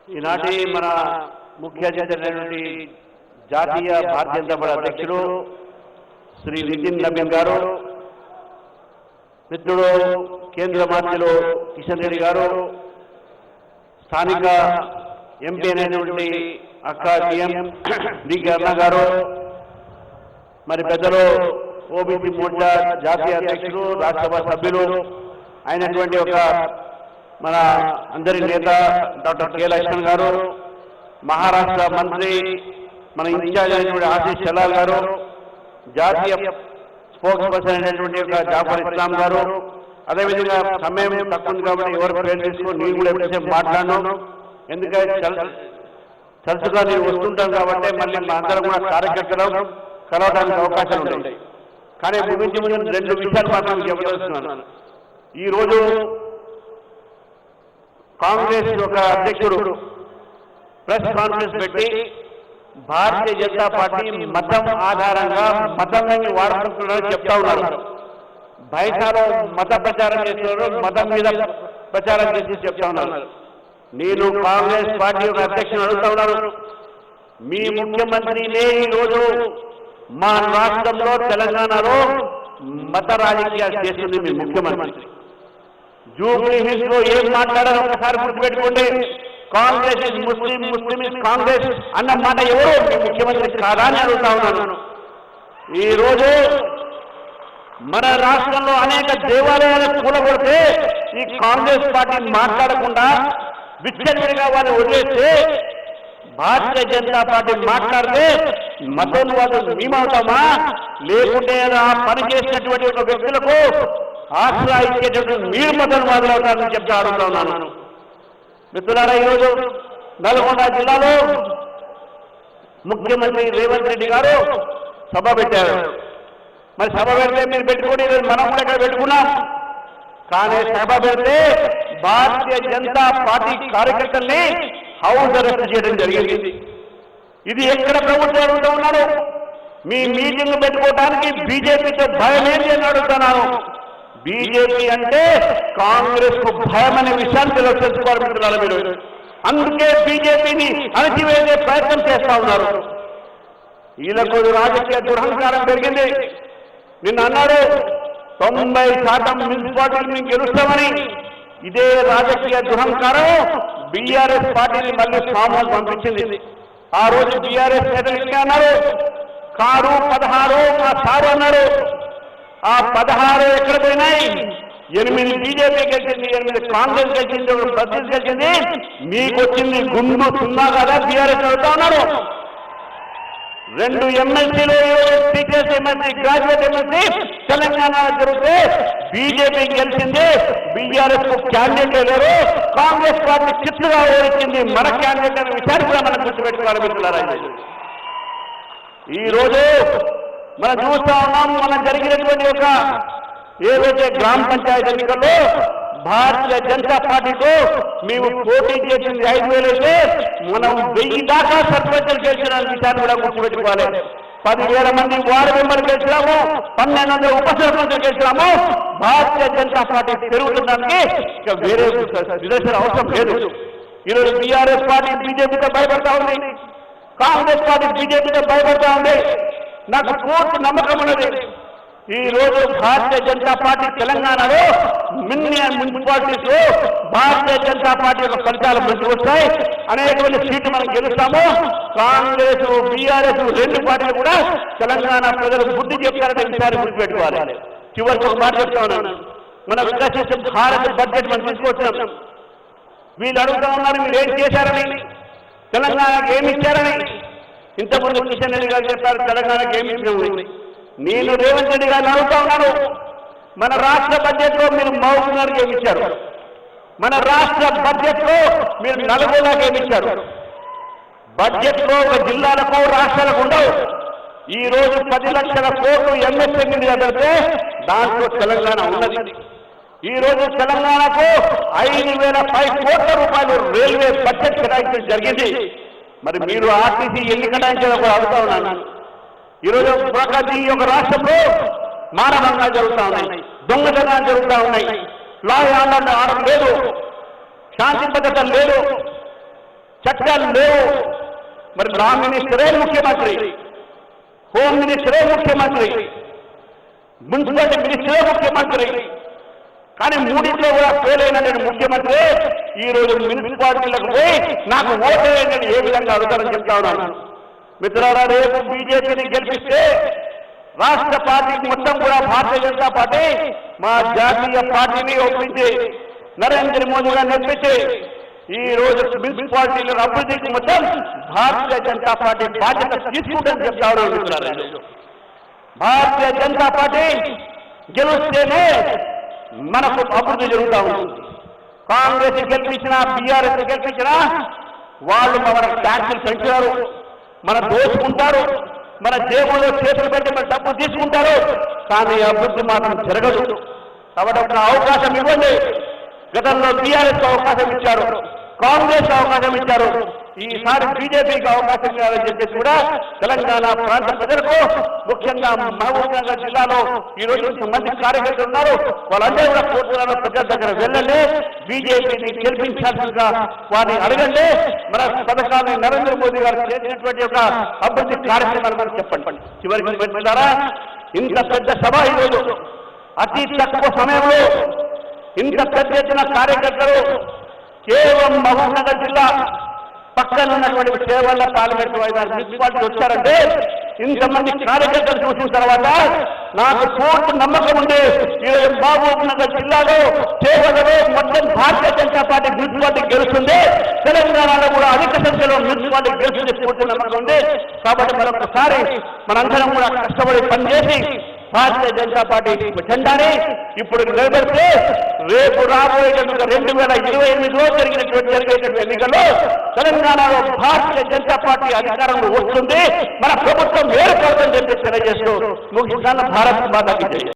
ఈనాటి మన ముఖ్య అతిథి జాతీయ భారతీయ జనతా పార్టీ అధ్యక్షులు శ్రీ నితిన్ నవీన్ గారు, మిత్రుడు కేంద్ర మంత్రులు కిషన్ రెడ్డి గారు, స్థానిక ఎంపీ అయినటువంటి అక్క టిఎం డికే అన్న గారు, మరి పెద్దలు ఓబీసీ మోర్చా జాతీయ అధ్యక్షులు, రాజ్యసభ సభ్యులు అయినటువంటి ఒక మన అందరి నేత డాక్టర్ కె లక్ష్మణ్ గారు, మహారాష్ట్ర మంత్రి మన ఇన్ఛార్జ్ అయినటువంటి ఆశీష్ శలాల్ గారు, జాతీయ స్పోక్స్ పర్సన్ అయినటువంటి ఒక జాఫర్ ఇస్లాం గారు, అదేవిధంగా సమయం తక్కువ ఉంది కాబట్టి ఎవరు పేరు తీసుకుని నేను కూడా ఎప్పుడైతే మాట్లాడను, ఎందుకంటే తరచుగా నేను వస్తుంటాను కాబట్టి మళ్ళీ మా అందరం కూడా కార్యకర్తలు కలవడానికి అవకాశాలు ఉంటాయి. కానీ ముగించే ముందు రెండు విషయాలు మాత్రం చెప్పదలుచుకున్నాను. ఈరోజు కాంగ్రెస్ యొక్క అధ్యక్షుడు ప్రెస్ కాన్ఫరెన్స్ పెట్టి భారతీయ జనతా పార్టీ మతం ఆధారంగా మతాన్ని వాడుకుంటున్నారని చెప్తా ఉన్నారు. బయటలో మత ప్రచారం చేస్తున్నారు, మతం మీద ప్రచారం చేసి చెప్తా ఉన్నారు. నేను కాంగ్రెస్ పార్టీ యొక్క అధ్యక్షుడు అడుగుతా ఉన్నాను, మీ ముఖ్యమంత్రినే ఈరోజు మా రాష్ట్రంలో తెలంగాణలో మత రాజకీయాలు చేస్తుంది మీ ముఖ్యమంత్రి. జూబ్లీ హిల్స్ లో ఏం మాట్లాడారో ఒకసారి గుర్తుపెట్టుకోండి. Congress is Muslim, Muslim is Congress అన్న మాట ఎవరు మీ ముఖ్యమంత్రి కాదా అని అడుగుతా ఉన్నాను. ఈరోజు మన రాష్ట్రంలో అనేక దేవాలయాలను కూలగొడితే ఈ కాంగ్రెస్ పార్టీ మాట్లాడకుండా విచ్చలవిడిగా వారిని వదిలేస్తే భారతీయ జనతా పార్టీ మాట్లాడితే మతోన్వాదులు మేమవుతామా, లేకుంటే ఆ పని చేసినటువంటి ఒక వ్యక్తులకు ఆశ్రయ ఇచ్చేటటువంటి మీరు మతోన్వాదులు అవుతారని చెప్తే అడుగుతా ఉన్నాను. మిత్రులారా, ఈరోజు నల్గొండ జిల్లాలో ముఖ్యమంత్రి రేవంత్ రెడ్డి గారు సభ పెట్టారు. మరి సభ పెడితే మీరు పెట్టుకోండి, మనం కూడా ఇక్కడ పెట్టుకున్నాం. కానీ సభ పెడితే భారతీయ జనతా పార్టీ కార్యకర్తల్ని హౌస్ అరెస్ట్ చేయడం జరిగింది. ఇది ఎక్కడ ప్రభుత్వం అడుగుతూ ఉన్నారు? మీ మీటింగ్ పెట్టుకోవడానికి బీజేపీతో భయం ఏంటి అని అడుగుతున్నాను. బీజేపీ అంటే కాంగ్రెస్ కు భయం అనే విషయాన్ని తెలుసుకోవాలి మీరు. అందుకే బీజేపీని అణచివేసే ప్రయత్నం చేస్తా ఉన్నారు. వీళ్ళకు రాజకీయ దురహంకారం పెరిగింది. నిన్న అన్నారు 90% మున్సిపాలిటీలు మేము గెలుస్తామని. ఇదే రాజకీయ దురహంకారం బీఆర్ఎస్ పార్టీని మళ్ళీ ఫామ్ హౌస్ పంపించింది. ఆ రోజు బీఆర్ఎస్ నేతలు అన్నారు, కారు 16 మా సారు అన్నారు. ఆ 16 ఎక్కడ పోయినాయి? 8 బీజేపీ గెలిచింది, 8 కాంగ్రెస్ గెలిచింది, 1 బద్రీస్ గెలిచింది. మీకు వచ్చింది గుండు 0 కదా బీఆర్ఎస్ అడుగుతా ఉన్నారు. 2 ఎమ్మెల్సీలు, teachers MLC, graduate MLC Telangana జరిగితే బీజేపీ గెలిచింది. బీఆర్ఎస్ కు క్యాండిడేట్ లేరు. కాంగ్రెస్ పార్టీ చిత్తుగా ఓడించింది. మన క్యాండిడేట్ అనే విషయాన్ని కూడా మనం గుర్తుపెట్టుకోవాలి మిత్రులారా. ఈ రోజు మనం చూస్తా ఉన్నాం, మనం జరిగినటువంటి ఒక ఏవైతే గ్రామ పంచాయతీ ఎన్నికల్లో భారతీయ జనతా పార్టీతో మేము పోటీ చేసింది 5,000 అయితే మనం 1000 దాకా సర్పంచులు గెలిచిన విషయాన్ని కూడా గుర్తుపెట్టుకోవాలి. 10,000 మంది వార్డు మెంబర్లు గెలిచినాము, 1,200 ఉప సర్పంచులు గెలిచినాము. భారతీయ జనతా పార్టీ పెరుగుతుందానికి ఇక వేరే నిదర్శన అవసరం లేదు. ఈరోజు బీఆర్ఎస్ పార్టీ బీజేపీతో భయపడతా ఉంది, కాంగ్రెస్ పార్టీ బీజేపీతో భయపడతా ఉంది. నాకు పూర్తి నమ్మకం ఉన్నది, ఈ రోజు భారతీయ జనతా పార్టీ తెలంగాణలో మున్సిపాలిటీస్ లో భారతీయ జనతా పార్టీ యొక్క ఫలితాలు మంచిగా వస్తాయి. అనేకమైన సీట్లు మనం గెలుస్తాము. కాంగ్రెస్ బీఆర్ఎస్ 2 పార్టీలు కూడా తెలంగాణ ప్రజలకు బుద్ధి చెప్తారనే విషయాన్ని గుర్తుపెట్టుకోవాలి. చివరికి ఒక మాట చెప్తా ఉన్నాను, మన వికసిత భారత బడ్జెట్ మనం తీసుకొచ్చాం. వీళ్ళు అడుగుతా ఉన్నారు మీరు ఏం చేశారని, తెలంగాణకు ఏమి ఇచ్చారని. ఇంతకుముందు కిషన్ రెడ్డి గారు చెప్పారు తెలంగాణకు ఏమి ఇచ్చినాము. నేను రేవంత్ రెడ్డి గారిని అడుగుతా ఉన్నాను, మన రాష్ట్ర బడ్జెట్ లో మీరు మహబూబ్నగర్కి ఏమి ఇచ్చారు? మన రాష్ట్ర బడ్జెట్ లో మీరు నల్గొండకి ఏమి ఇచ్చారు? బడ్జెట్ లో ఒక జిల్లాలకు రాష్ట్రాలకు ఉండవు. ఈ రోజు 10 లక్షల కోట్లు ఎంఎస్ఎంఈ మీద పెడితే దాంట్లో తెలంగాణ ఉన్నది. ఈ రోజు తెలంగాణకు 5,000 కోట్ల రూపాయలు రైల్వే బడ్జెట్ కేటాయించడం జరిగింది. మరి మీరు ఆర్టీసీ ఎన్ని కేటాయించారో కూడా అడుగుతా ఉన్నాను. ఈరోజు ప్రగతి యొక్క రాష్ట్రంలో మానవంగా జరుగుతూ ఉన్నాయి, దొంగతనాలు జరుగుతూ ఉన్నాయి, లా అండ్ ఆర్డర్ లేదు, శాంతి భద్రత లేదు. చట్టాలు లేవు. మరి లా మినిస్టరే ముఖ్యమంత్రి, హోమ్ మినిస్టరే ముఖ్యమంత్రి, మున్సిపాలిటీ మినిస్టరే ముఖ్యమంత్రి. కానీ మూడింట్లో కూడా ఫెయిల్ అయిన నేను ముఖ్యమంత్రి ఈ రోజు మున్సిపాలిటీలకు పోయి నాకు ఓటేయండి ఏ విధంగా అడుగుతారని చెప్తా ఉన్నాను. మిత్రులారా, రేపు బీజేపీని గెలిపిస్తే రాష్ట్ర పార్టీకి మొత్తం కూడా భారతీయ జనతా పార్టీ మా జాతీయ పార్టీని ఒప్పించి నరేంద్ర మోదీ గారు నేర్పించి ఈ రోజు మున్సిపాలిటీల అభివృద్ధికి మొత్తం భారతీయ జనతా పార్టీ బాధ్యత తీసుకుంటుందని చెప్తా ఉన్నాను. మిత్రులారా, భారతీయ జనతా పార్టీ గెలిస్తేనే మనకు అభివృద్ధి జరుగుతూ ఉంటుంది. కాంగ్రెస్ గెలిపించినా బీఆర్ఎస్ గెలిపించినా వాళ్ళు మన ట్యాక్సులు పెంచారు, మన దోచుకుంటారు, మన జేబులో చేతులు పెట్టి మన డబ్బు తీసుకుంటారు, కానీ అభివృద్ధి మాత్రం జరగదు. కాబట్టి ఒక అవకాశం ఇవ్వండి. గతంలో బీఆర్ఎస్ అవకాశం ఇచ్చారు, కాంగ్రెస్ అవకాశం ఇచ్చారు, ఈసారి బీజేపీకి అవకాశం ఇవ్వాలని చెప్పేసి కూడా తెలంగాణ ప్రాంత ప్రజలకు, ముఖ్యంగా మహబూబ్ నగర్ జిల్లాలో ఈ రోజు మంది కార్యకర్తలు ఉన్నారు. వాళ్ళందరూ కూడా కోర్టులలో ప్రజల దగ్గర వెళ్ళండి, బీజేపీని గెలిపించాల్సిందిగా వారిని అడగండి. మన పథకాన్ని నరేంద్ర మోదీ గారు చేసినటువంటి ఒక అభివృద్ధి కార్యక్రమాలు మనం చెప్పండి. చివరికి పెట్టారా, ఇంత పెద్ద సభ ఈరోజు అతి తక్కువ సమయంలో ఇంత పెద్ద ఎత్తున కార్యకర్తలు కేవలం మహబూబ్ నగర్ జిల్లా పక్కన ఉన్నటువంటి చేవల్ల పార్లమెంట్ మున్సిపాలిటీ వచ్చారంటే ఇంతమంది కార్యకర్తలు చూసిన తర్వాత నాకు పూర్తి నమ్మకం ఉంది. ఈరోజు మహబూబ్ నగర్ జిల్లాలో చేవలలో మొత్తం భారతీయ జనతా పార్టీ మున్సిపాలిటీ గెలుస్తుంది, తెలంగాణలో కూడా అధిక సంఖ్యలో మున్సిపాలిటీ గెలుస్తుంది పూర్తి నమ్మకం ఉంది. కాబట్టి మరొకసారి మనందరం కూడా కష్టపడి పనిచేసి భారతీయ జనతా పార్టీ జెండాని ఇప్పుడు నిలబెడితే రేపు రాబోయేటటువంటి 2028లో జరిగేటువంటి ఎన్నికల్లో తెలంగాణలో భారతీయ జనతా పార్టీ అధికారంలో వస్తుంది, మన ప్రభుత్వం ఏర్పడుతుందని చెప్పి తెలియజేస్తూ ముఖ్యంగా భారత్ మాతాకి జై.